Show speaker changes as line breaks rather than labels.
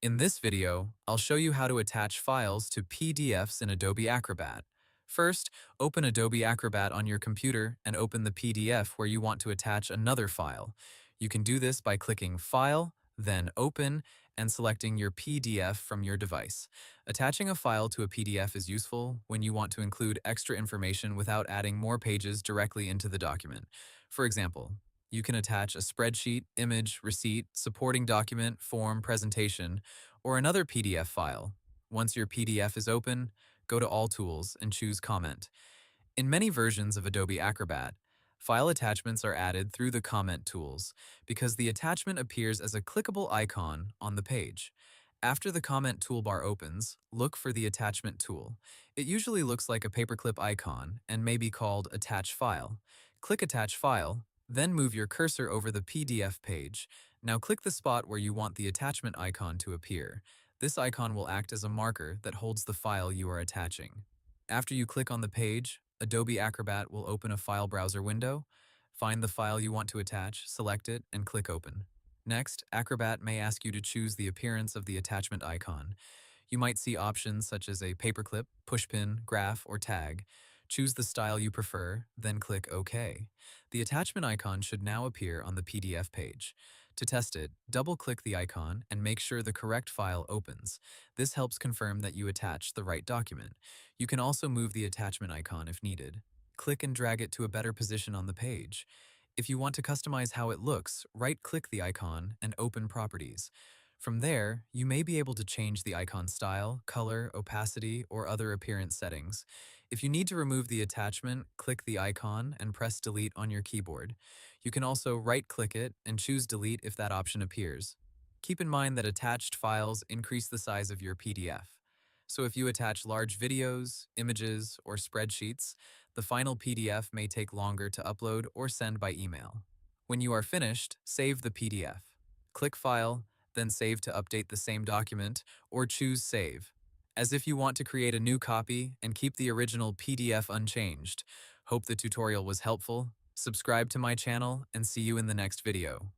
In this video, I'll show you how to attach files to PDFs in Adobe Acrobat. First, open Adobe Acrobat on your computer and open the PDF where you want to attach another file. You can do this by clicking File, then Open, and selecting your PDF from your device. Attaching a file to a PDF is useful when you want to include extra information without adding more pages directly into the document. For example, you can attach a spreadsheet, image, receipt, supporting document, form, presentation, or another PDF file. Once your PDF is open, go to All Tools and choose Comment. In many versions of Adobe Acrobat, file attachments are added through the Comment tools because the attachment appears as a clickable icon on the page. After the Comment toolbar opens, look for the Attachment tool. It usually looks like a paperclip icon and may be called Attach File. Click Attach File, then move your cursor over the PDF page. Now click the spot where you want the attachment icon to appear. This icon will act as a marker that holds the file you are attaching. After you click on the page, Adobe Acrobat will open a file browser window. Find the file you want to attach, select it, and click Open. Next, Acrobat may ask you to choose the appearance of the attachment icon. You might see options such as a paperclip, pushpin, graph, or tag. Choose the style you prefer, then click OK. The attachment icon should now appear on the PDF page. To test it, double-click the icon and make sure the correct file opens. This helps confirm that you attached the right document. You can also move the attachment icon if needed. Click and drag it to a better position on the page. If you want to customize how it looks, right-click the icon and open Properties. From there, you may be able to change the icon style, color, opacity, or other appearance settings. If you need to remove the attachment, click the icon and press Delete on your keyboard. You can also right-click it and choose Delete if that option appears. Keep in mind that attached files increase the size of your PDF. So if you attach large videos, images, or spreadsheets, the final PDF may take longer to upload or send by email. When you are finished, save the PDF. Click File, then Save to update the same document, or choose Save, as if you want to create a new copy and keep the original PDF unchanged. Hope the tutorial was helpful. Subscribe to my channel and see you in the next video.